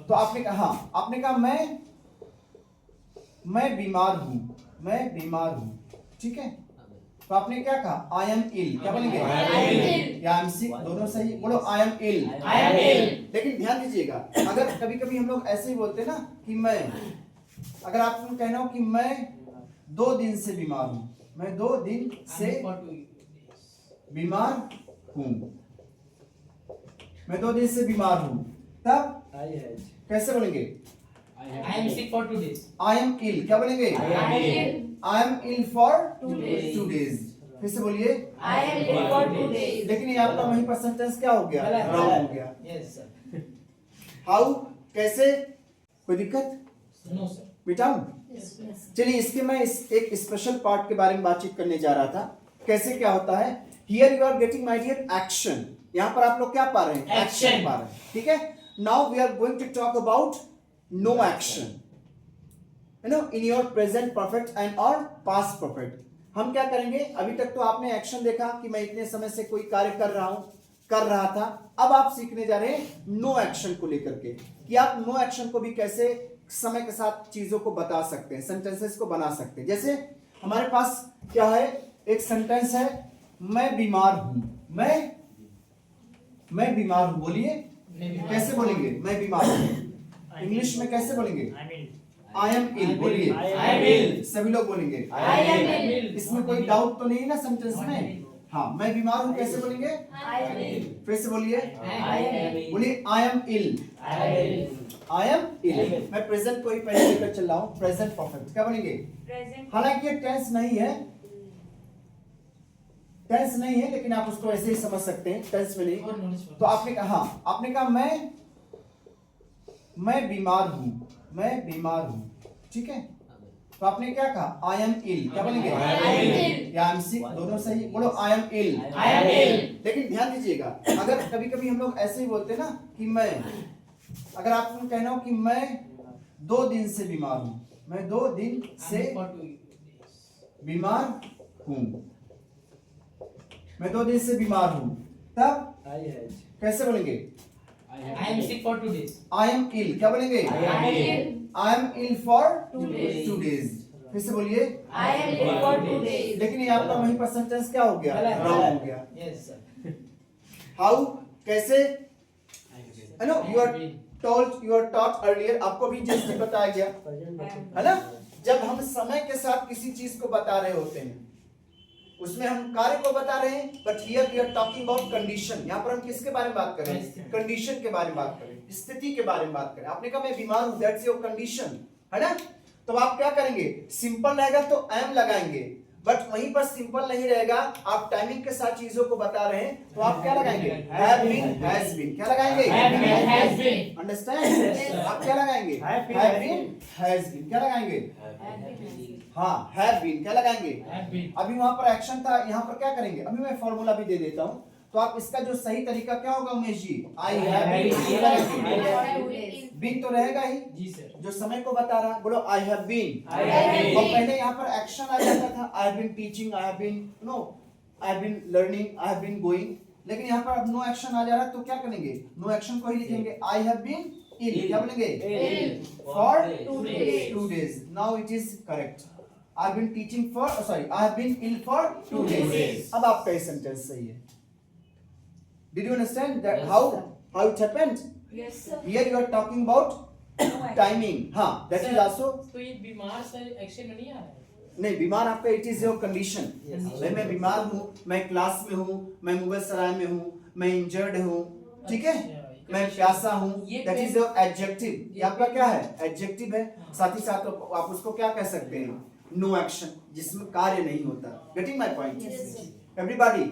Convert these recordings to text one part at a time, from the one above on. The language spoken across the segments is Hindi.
तो आपने कहा, हाँ आपने कहा मैं बीमार हूं, मैं बीमार हूं, ठीक है। तो आपने क्या कहा, आई एम इल, क्या बोलेंगे, या आई एम सिक, दोनों सही। बोलो आई एम इल, लेकिन ध्यान दीजिएगा, अगर कभी कभी हम लोग ऐसे ही बोलते हैं ना कि मैं, अगर आपको कहना हो कि मैं 2 दिन से बीमार हूं, मैं 2 दिन से बीमार हूं, मैं 2 दिन से बीमार हूं, तब कैसे बोलेंगे, I am sick for 2 days. I am ill, क्या बोलेंगे, I am ill for 2 days। फिर से बोलिए, I am ill for 2 days. लेकिन ये आपका वहीं पर सेंटेंस क्या हो गया, रॉन्ग हो गया। Yes sir. हाउ, कैसे, कोई दिक्कत No sir. मिटाऊं? Yes. चलिए इसके मैं एक स्पेशल पार्ट के बारे में बातचीत करने जा रहा था। कैसे क्या होता है, here you are getting my dear action, यहाँ पर आप लोग क्या पा रहे हैं, Action. पा रहे हैं, ठीक है। Now we are going to talk about no action, you know, in your present perfect and और पास्ट परफेक्ट। हम क्या करेंगे, अभी तक तो आपने एक्शन देखा कि मैं इतने समय से कोई कार्य कर रहा था। अब आप सीखने जा रहे हैं नो एक्शन को लेकर के, कि आप नो एक्शन को भी कैसे समय के साथ चीजों को बता सकते हैं, सेंटेंसेस को बना सकते हैं। जैसे हमारे पास क्या है, एक सेंटेंस है, मैं बीमार हूं, मैं बीमार हूं, बोलिए कैसे बोलेंगे, मैं बीमार हूं, इंग्लिश में कैसे बोलेंगे, आई एम इल, बोलिए I am ill. सभी लोग बोलेंगे। I am ill. इसमें कोई डाउट तो नहीं है ना सेंटेंस में। हाँ, मैं बीमार हूँ कैसे बोलेंगे, I am ill. फिर से बोलिए, I am ill. बोलिए आई एम इल, आई एम इल। मैं प्रेजेंट को ही पहले लेकर चल रहा हूँ, प्रेजेंट परफेक्ट, क्या बोलेंगे। Present. हालांकि ये टेंस नहीं है, टेंस नहीं है, लेकिन आप उसको ऐसे ही समझ सकते हैं, टेंस में नहीं। तो आपने कहा, हाँ आपने कहा मैं बीमार हूं, मैं बीमार हूं, ठीक है। तो आपने क्या कहा, आई एम इल, क्या बोलेंगे, I am ill. या आई एम सिक, दोनों सही। बोलो आई एम इल, लेकिन ध्यान दीजिएगा, अगर कभी कभी हम लोग ऐसे ही बोलते हैं ना कि मैं, अगर आपको कहना हो कि मैं 2 दिन से बीमार हूं, मैं 2 दिन से बीमार हूं, मैं 2 दिन से बीमार हूं, तब कैसे बोलेंगे, I am sick for 2 days. I am ill, क्या बोलेंगे, I am ill. I am ill for 2 days. 2 days। फिर से बोलिए, I am ill for 2 days. लेकिन ये आपका वहीं पर सेंटेंस क्या हो गया, रॉन्ग हो गया। Yes sir. हाउ, कैसे, you know, you are told, you are taught earlier, आपको भी जस्ट बताया गया है ना, जब हम समय के साथ किसी चीज को बता रहे होते हैं, उसमें हम कार्य को बता रहे हैं, but here we are talking about condition. यहाँ पर हम किसके बारे में बात कर रहे हैं, कंडीशन के बारे में बात कर रहे हैं, स्थिति के बारे में बात कर रहे हैं। आपने कहा मैं बीमार हूं, दैट्स योर कंडीशन, है ना। तो आप क्या करेंगे, सिंपल रहेगा तो एम लगाएंगे, बट वहीं पर सिंपल नहीं रहेगा, आप टाइमिंग के साथ चीजों को बता रहे हैं, तो आप क्या लगाएंगे, हैव बीन, हैज बीन, क्या लगाएंगे, Have been, has been. Understand, आप क्या लगाएंगे, हैव बीन, हैज बीन, क्या लगाएंगे, हाँ हैव बीन, क्या लगाएंगे। Have been. अभी वहां पर एक्शन था, यहाँ पर क्या करेंगे, अभी मैं फॉर्मूला भी दे देता हूँ, तो आप इसका जो सही तरीका क्या होगा उमेश जी, आई हैव बीन तो रहेगा ही, जी सर. जो समय को बता रहा, बोलो I have been. I have been. और पहले यहाँ पर एक्शन आ जाता था, I have been teaching, I have been, no, I have been learning, I have been going, लेकिन यहाँ पर अब नो एक्शन आ जा रहा है, तो क्या करेंगे, नो एक्शन को ही लिखेंगे, आई हैव बीन इल, क्या बोलेंगे, for 2 days। Now it is correct, I have been teaching for, sorry, I have been ill for 2 days। अब आपका ये सेंटेंस सही है। Did you understand that Yes, how it happened. Yes, sir. Here you are talking about timing, हाँ दैट इज आल्सो, तो ये बीमार सर एक्शन में नहीं आ रहा है. नहीं बीमार आपका, इट इज योर कंडीशन। भाई मैं बीमार हूँ, मैं क्लास में हूँ, मैं मुगल सराय में हूँ, मैं इंजर्ड हूँ, ठीक है, मैं प्यासा हूँ, दैट इज योर एडजेक्टिव। ये आपका क्या है, एडजेक्टिव है। साथ ही साथ आप उसको क्या कह सकते हैं, नो एक्शन, जिसमें कार्य नहीं होता। Getting my point everybody.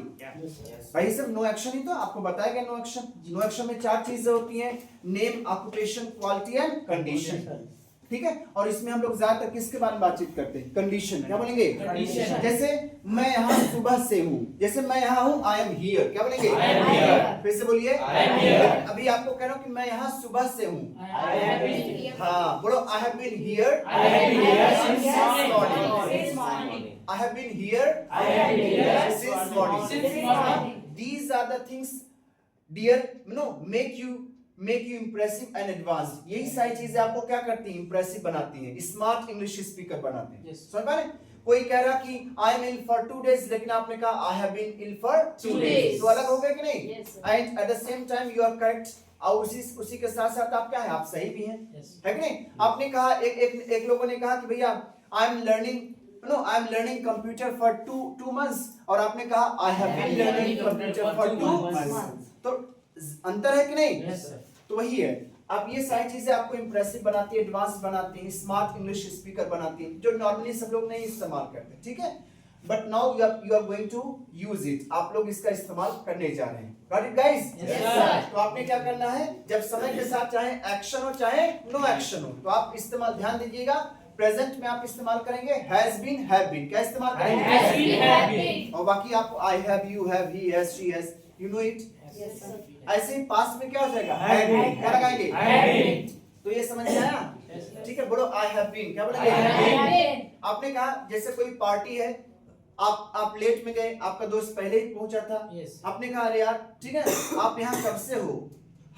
भाई सब नो एक्शन ही तो आपको बताया गया। नो एक्शन, नो एक्शन में 4 चीजें होती हैं, name, occupation, quality and condition, ठीक है। और इसमें हम लोग ज्यादातर किसके बारे में बातचीत करते हैं, कंडीशन। क्या बोलेंगे, Condition. जैसे मैं यहाँ सुबह से हूँ, जैसे मैं यहाँ हूँ, आई एम हियर, क्या बोलेंगे, I am here. फिर से बोलिए, I am here. अभी आपको कह रहा हूँ कि मैं यहाँ सुबह से हूँ, I have been. हाँ बोलो, I have been here, I have been here since Yes. morning. Since morning. I have been here I have been here since morning. since morning. These are the things, dear, make you make you impressive and advanced. यही सारी चीजें आपको क्या करती हैं, इंप्रेसिव बनाती हैं, स्मार्ट इंग्लिश स्पीकर बनाते हैं। समझ पा रहे हैं? कोई कह रहा कि I am ill for 2 days, लेकिन आपने कहा I have been ill for 2 days, तो अलग हो गया कि नहीं? Yes, sir. And at the same time you are correct, और उसी के साथ साथ आप क्या है, आप सही भी हैं, है कि नहीं? आपने कहा एक लोगों ने कहा कि भैया I am learning computer for 2 months, और आपने कहा I have been learning computer for 2 months, तो अंतर है कि नहीं? Yes, sir. तो वही है। अब ये सारी चीजें आपको इंप्रेसिव बनाती है, एडवांस बनाती हैं, स्मार्ट इंग्लिश स्पीकर बनाती हैं, जो नॉर्मली सब लोग नहीं इस्तेमाल करते, ठीक है? But now you are going to use it, आप लोग इसका इस्तेमाल करने जा रहे हैं। Got it guys? Yes, sir. तो आपने क्या करना है, जब समय के साथ चाहे एक्शन हो चाहे नो एक्शन हो, तो आप इस्तेमाल, ध्यान दीजिएगा, प्रेजेंट में आप इस्तेमाल करेंगे हैज बीन, हैव बीन, क्या इस्तेमाल करेंगे? Has been, have been. और बाकी आप I have, you have, he has, she has, you know it. Yes, sir. ऐसे ही पास्ट में क्या हो जाएगा, Have been. क्या लगाएंगे? Have been. तो ये समझ में आया? Yes, sir. ठीक है, बोलो आई हैव बीन, क्या I बोलेंगे? have I have been. आपने कहा जैसे कोई पार्टी है, आप लेट में गए, आपका दोस्त पहले ही पहुंचा था, Yes. आपने कहा अरे यार ठीक है, आप यहाँ कब से हो?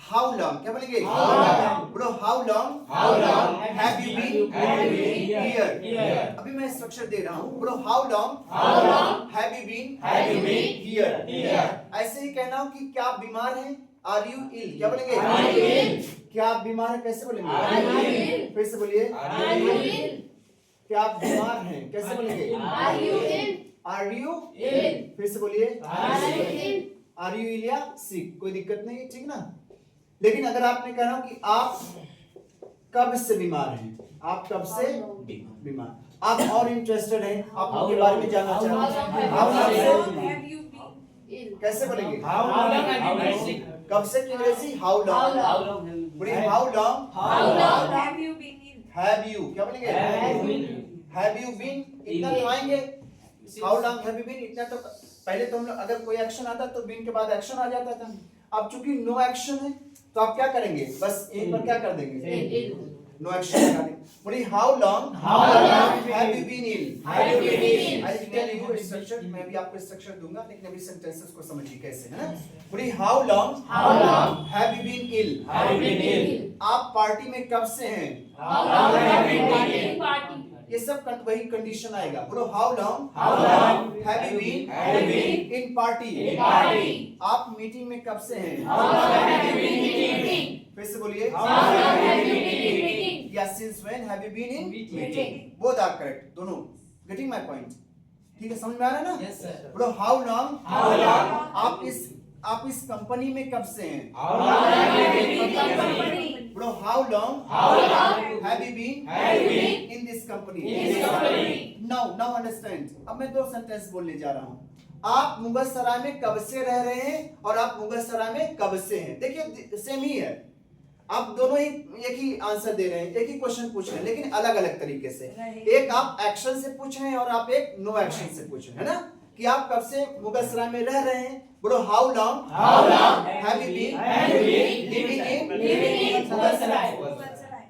हाउ लॉन्ग, क्या बोलेंगे? How long? बोलो how long How long have you been have you been here? here? अभी मैं स्ट्रक्चर दे रहा हूँ, बोलो how long How long have you been have you been here? here? ऐसे ही कहना हो कि क्या आप बीमार हैं? आर यू इल, क्या बोलेंगे? Are you ill? क्या आप बीमार हैं, कैसे बोलेंगे? Are you ill? फिर से बोलिए, Are you ill? क्या आप बीमार हैं, कैसे बोलेंगे? Are you ill? Are you Ill? फिर से बोलिए, Are you ill? Are you ill या सिक, कोई दिक्कत नहीं है, ठीक ना? लेकिन अगर आपने कहा कि आप कब से बीमार हैं, आप कब से बीमार, आप और इंटरेस्टेड हैं, आप उनके बारे में जानना चाहते हैं, आप कब से, Have you been Ill. कैसे बोलेंगे? How long have you been sick? कब से की अंग्रेजी? How How long, long? बोलिए how long How long have you been in? Have you, क्या बोलेंगे? have you been? Have you been, इतना तो आएंगे, how long have you been, इतना तो पहले तो हम लोग अगर कोई एक्शन आता तो बीन के बाद एक्शन आ जाता था। अब चूंकि नो एक्शन है तो आप क्या करेंगे, बस एक पर क्या कर देंगे, Ill. नो एक्शन लगा देंगे। बोलिए how long How long have you been ill? have you been ill? I will tell you structure, मैं भी आपको स्ट्रक्चर दूंगा, लेकिन अभी सेंटेंसेस को समझिए कैसे, है ना? बोलिए how long How long have you been ill? have you been ill? आप पार्टी में कब से हैं? How long have you been ill? Party. ये सब वही कंडीशन आएगा। बोलो how long How long have you been have you been in party? in party? आप मीटिंग में कब से हैं? How long have you been meeting? फिर से बोलिए, How How long long have you been in meeting? या since when have you been in Meeting. Both are correct, दोनों। Getting my point? ठीक है, समझ में आ रहा है ना? Yes, sir. बोलो हाउ लॉन्ग How long आप इस कंपनी में कब से हैं? How long have you been in Company. company? बोलो how long How long have you been have you been in this company? in this company? Now understand. अब मैं 2 सेंटेंस बोलने जा रहा हूँ। आप मुगल सराय में कब से रह रहे हैं और आप मुगल सराय में कब से हैं? देखिए सेम ही है, आप दोनों ही एक ही आंसर दे रहे हैं, एक ही क्वेश्चन पूछ रहे हैं, लेकिन अलग अलग तरीके से। एक आप एक्शन से पूछ रहे हैं और आप एक नो एक्शन से पूछ रहे हैं, है ना? कि आप कब से मुगल सराय में रह रहे हैं? बोलो how long How long have you been have you been living in Mughalsarai?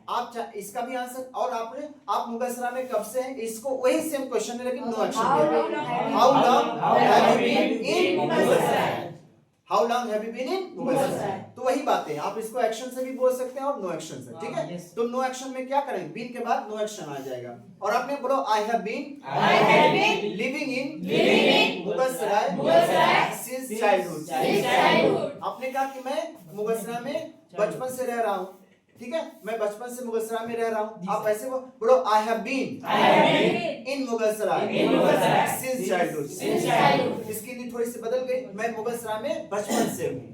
आप इसका भी आंसर, और आप मुगल सराय में कब से हैं, इसको वही सेम क्वेश्चन है लेकिन नो एक्शन दिया। How long have you been in Mughalsarai? How long have you been in Mughalsarai? तो वही बात है, आप इसको एक्शन से भी बोल सकते हैं और नो एक्शन से, ठीक है? yes. तो नो एक्शन में क्या करेंगे, बीन के बाद नो एक्शन आ जाएगा। और आपने बोलो I have been I have been living in living Mughalsarai Mughalsarai since childhood. Since childhood. आपने कहा कि मैं मुगल सराय में बचपन से रह रहा हूँ, ठीक है? मैं बचपन से मुगल सराय में रह रहा हूँ। आप ऐसे बोलो I have been I have been in Mughalsarai in Mughalsarai since childhood. since childhood. इसकी नींद थोड़ी सी बदल गई, मैं मुगल सराय में बचपन से हूँ।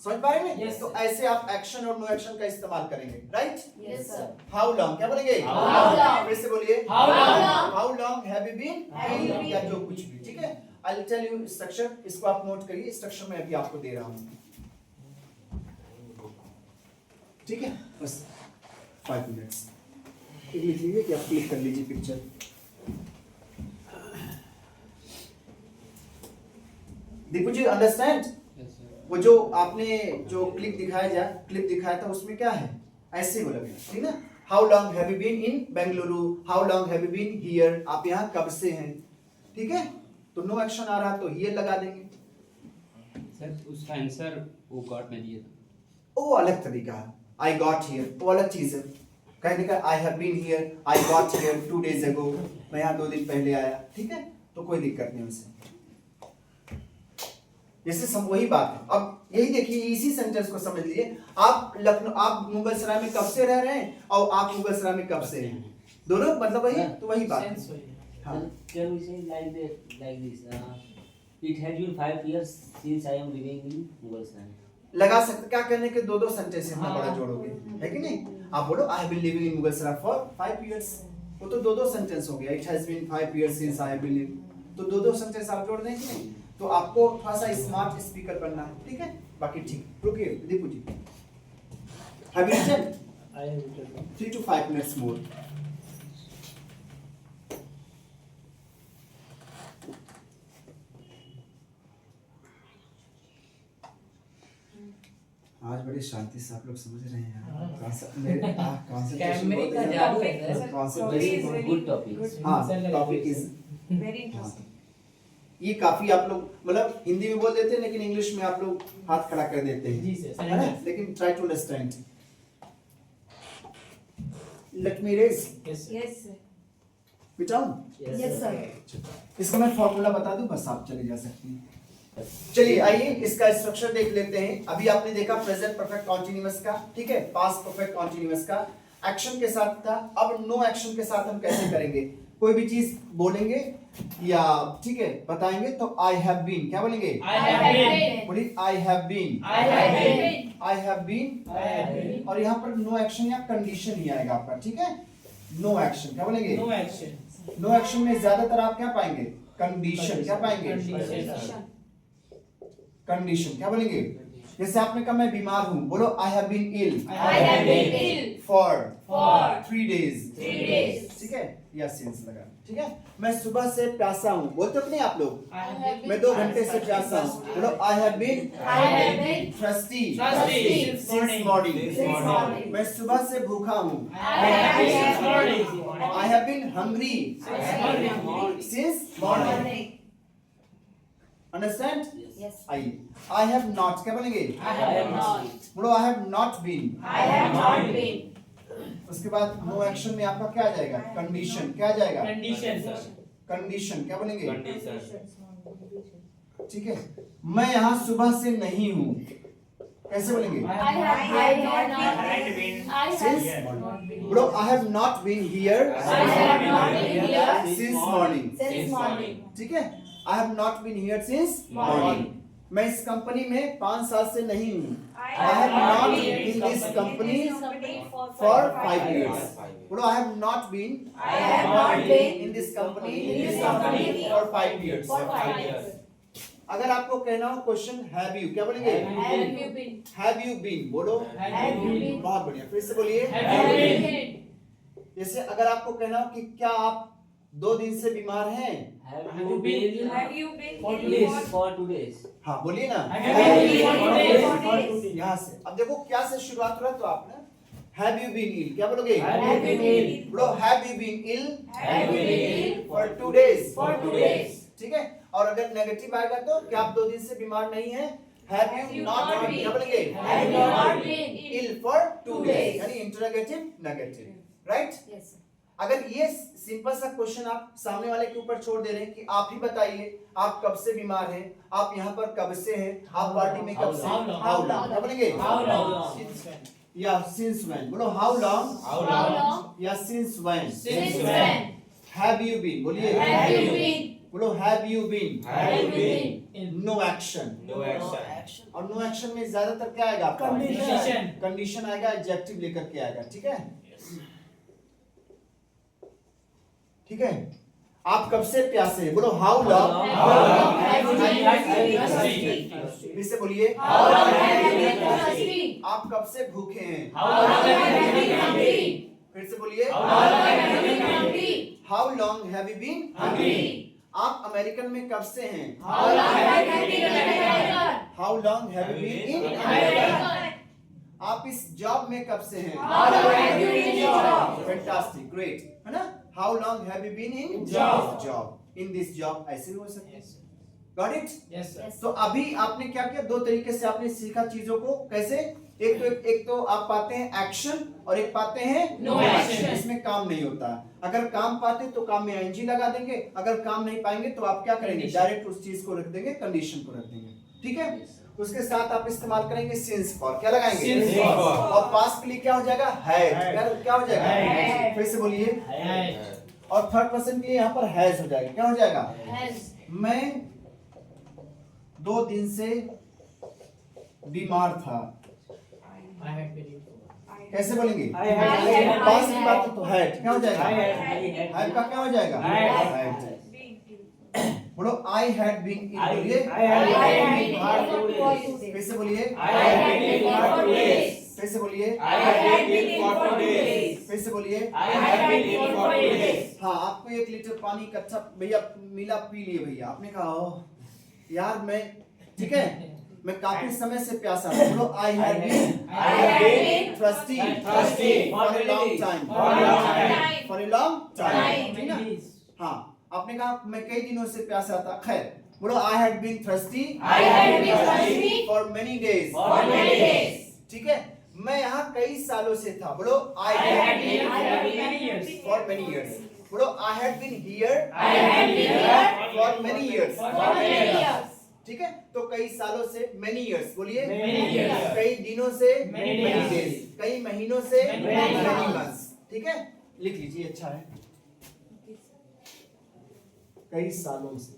समझ पा रहे हैं? Yes, तो ऐसे आप एक्शन और नो एक्शन का इस्तेमाल करेंगे, right? Yes, sir. How long, क्या बोलेंगे? How long? फिर से बोलिए, How long how long have you been Have you been? या जो कुछ भी, ठीक है? I will tell you structure, इसको आप नोट करिए, स्ट्रक्चर मैं अभी आपको दे रहा हूँ, ठीक है? बस 5 मिनट्स लिख लीजिए कि आप क्लिक कर लीजिए पिक्चर। दीपू जी अंडरस्टैंड? वो जो आपने जो क्लिप दिखाया था उसमें क्या है, ऐसे ही बोला गया, ठीक ना? How long have you been in Bengaluru, how long have you been here, आप यहाँ कब से हैं, ठीक है? तो नो एक्शन आ रहा तो हियर लगा देंगे। सर उसका आंसर वो गॉड में दिया था। वो अलग तरीका है। आई गॉट हियर वो अलग चीज है। कहने का I have been here, I got here 2 days ago, मैं यहाँ 2 दिन पहले आया, ठीक है, तो कोई दिक्कत नहीं उससे। जैसे सब वही बात है। अब यही देखिए, इसी सेंटेंस को समझ लीजिए। आप लखनऊ, आप मुगल सराय में कब से रह रहे हैं और आप मुगल सराय में कब से हैं, दोनों मतलब वही, तो वही बात है। हाँ। Can we say like this? It has been 5 years since I am living in Mughalsarai. लगा सकते, क्या करने के दो सेंटेंस इतना बड़ा जोड़ोगे, है कि नहीं? आप बोलो I have been living in Mughalsarai for 5 years, वो तो दो सेंटेंस हो गया। It has been 5 years since I have been living, तो दो सेंटेंस आप जोड़ दें कि नहीं? तो आपको थोड़ा सा स्मार्ट स्पीकर बनना है, ठीक है? बाकी ठीक। रुकिए Deepu ji, have you written? I have written. 3 to 5 minutes more. आज बड़ी शांति से आप लोग समझ रहे हैं यार। कैमरे का जादू है सर। Very good topic. हाँ, टॉपिक इज Very interesting. ये काफी आप लोग मतलब हिंदी में बोल देते हैं, लेकिन इंग्लिश में आप लोग हाथ खड़ा कर देते हैं। जी सर, है ना? लेकिन try to understand. Let me raise Yes, sir. Yes, sir. बिटाऊं? Yes, sir. इसका मैं फॉर्मूला बता दूं, बस आप चले जा सकते हैं। चलिए आइए इसका स्ट्रक्चर देख लेते हैं। अभी आपने देखा प्रेजेंट परफेक्ट कॉन्टिन्यूअस का, ठीक है, पास्ट परफेक्ट कॉन्टिन्यूअस का एक्शन के साथ था। अब नो एक्शन के साथ हम कैसे करेंगे? कोई भी चीज बोलेंगे या ठीक है बताएंगे तो आई हैव बीन, क्या बोलेंगे? I have been. बोलिए I have been, I have been. I have been, I have been. और यहाँ पर नो एक्शन या कंडीशन ही आएगा आपका, ठीक है? नो एक्शन क्या बोलेंगे? No action. नो एक्शन में ज्यादातर आप क्या पाएंगे? कंडीशन क्या पाएंगे? Condition. कंडीशन क्या बोलेंगे? जैसे आपने कहा मैं बीमार हूँ, बोलो I have been ill I have been ill for for 3 days, 3 days. ठीक है, या सिंस लगा, ठीक है। मैं सुबह से प्यासा हूँ, बोलते हो कि नहीं आप लोग? I have been मैं 2 घंटे से प्यासा हूँ, बोलो I have been I have been thirsty thirsty since morning. Since morning. मैं सुबह से भूखा हूँ, I have been since morning. I have been hungry Since morning. Since morning. Morning. Understand? Yes. आइए, आई हैव नॉट क्या बोलेंगे? I have not. बोलो I have not been. I have not been. उसके बाद नो एक्शन में आपका क्या आ जाएगा? कंडीशन क्या आ जाएगा? Condition, sir. कंडीशन क्या बोलेंगे? Condition. ठीक है। मैं यहाँ सुबह से नहीं हूँ, कैसे बोलेंगे? I have not not been. been. I Since have बोलो I have not been here I have not been here since morning, since morning. ठीक है। I have not been here since morning. मैं इस कंपनी में 5 साल से नहीं हूँ, I have not been in in this company for for 5 years। बोलो I have not been I have not been in this company in this company for 5 years। for 5 years. अगर आपको कहना हो क्वेश्चन हैव यू, क्या बोलेंगे? Have you been? Have you been, बोलो। Have you been? बहुत बढ़िया, फिर से बोलिए। Have you been? been? जैसे अगर आपको कहना हो कि क्या आप 2 दिन से बीमार हैं, Have you been Have you been For in 2 days. for- for 2 days? हाँ बोलिए ना। Have you been for for 2 days? For 2 days. यहाँ से अब देखो क्या से शुरुआत हो रहा है, तो आप ना हैव यू बीन इल क्या बोलोगे? Have you been ill? बोलो have you been ill Have you been ill for 2 days। For 2 days. ठीक है। और अगर नेगेटिव आएगा तो क्या आप 2 दिन से बीमार नहीं हैं? हैव यू नॉट बीन, क्या बोलेंगे? Have you not been ill for 2 2 days, days. यानी interrogative negative, right? Yes. sir. अगर ये सिंपल सा क्वेश्चन आप सामने वाले के ऊपर छोड़ दे रहे हैं कि आप ही बताइए आप कब से बीमार हैं, आप यहाँ पर कब से हैं, आप पार्टी में कब से? How long? हाउ लॉन्ग क्या बोलेंगे? How long? Since when? या सिंस व्हेन, बोलो how long How How long? long? या since when. Since when? Have you been, बोलिए। Have you been? बोलो have you been. Have you been? In no action, No action. और नो एक्शन में ज्यादातर क्या आएगा आपका? Condition. कंडीशन आएगा, एडजेक्टिव लेकर के आएगा, ठीक है? ठीक है। आप कब से प्यासे हैं, बोलो how long. How long have you been thirsty? फिर से बोलिए। How long have you been thirsty? आप कब से भूखे हैं? How long have you been hungry? फिर से बोलिए। How long have you been hungry? How long have you been Hungry. आप अमेरिकन में कब से हैं? How long have you been in America? How long have you been in America. आप इस जॉब में कब से हैं? How long have you been in job? Fantastic, great, है ना? How long have you been in Job. Job, in this job, ऐसे भी हो सकते हैं। Yes, sir. Got it? Yes, sir. तो अभी आपने क्या किया? 2 तरीके से आपने सीखा चीजों को, कैसे? एक तो आप पाते हैं एक्शन और एक पाते हैं No action। इसमें काम नहीं होता। अगर काम पाते तो काम में ing लगा देंगे, अगर काम नहीं पाएंगे तो आप क्या करेंगे, डायरेक्ट उस चीज को रख देंगे, कंडीशन को रख देंगे। ठीक है, उसके साथ आप इस्तेमाल करेंगे सिंस फॉर, क्या लगाएंगे, Since for। और पास्ट के लिए क्या हो जाएगा, हैड, क्या हो जाएगा, Had। फिर से बोलिए, Had। और थर्ड पर्सन के लिए यहाँ पर हैज हो जाएगा, क्या हो जाएगा, Has। मैं 2 दिन से बीमार था। I had been कैसे बोलेंगे, I had- पास्ट की बात है तो हैड, क्या हो जाएगा, I had- हैड का क्या हो जाएगा, Had। Had। बोलो आई हैड बीन इन, बोलिए, I had I had been been hard for for 2 days. days। फिर से बोलिए, I had been for 2 days. फिर से बोलिए, I had been for 2 days. फिर से बोलिए। I had been for 2 days. हाँ, आपको 1 लीटर पानी कच्चा भैया मिला, पी लिए भैया, आपने कहा ओह यार मैं, ठीक है, मैं काफी समय से प्यासा था। बोलो I had been I had been thirsty thirsty for a long time, for a long time. for a long time, Time। ठीक ना? हाँ, आपने कहा मैं कई दिनों से प्यासा था। खैर, बोलो I had been thirsty I had been thirsty for many days, For many days. ठीक है, मैं यहाँ कई सालों से था। बोलो I I had had been been I had for been years. for many years, बोलो I had been here I had been here for many years, for many years। ठीक है, तो कई सालों से many years, बोलिए, Many years. कई दिनों से Many many days. days, कई महीनों से Many many months. months, ठीक है, लिख लीजिए, अच्छा है, कई सालों से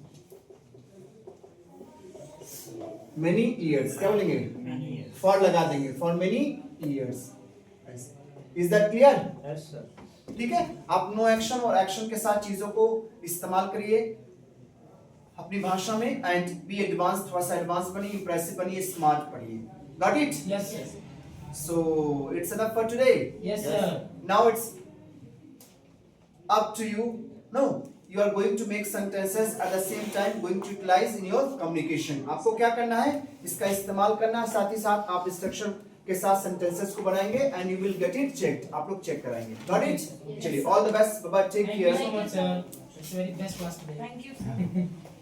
many years, क्या बोलेंगे, for लगा देंगे, for many years, is that clear? Yes, sir. ठीक है, आप नो एक्शन और एक्शन के साथ चीजों को इस्तेमाल करिए अपनी भाषा में, एंड बी एडवांस, थोड़ा सा एडवांस बनिए, इंप्रेसिव बनिए, स्मार्ट पढ़िए। Got it? Yes, sir. So it's enough for today. Yes, sir. Now it's up to you. No, you are going to make sentences at the same time going to utilize in your communication. आपको क्या करना है, इसका इस्तेमाल करना है, साथ ही साथ आप स्ट्रक्चर के साथ सेंटेंसेस को बनाएंगे and you will get it checked, आप लोग चेक कराएंगे। Got it? चलिए, all the best, bye bye, take Thank you care. so much, sir. It's very best class today. Thank you, sir.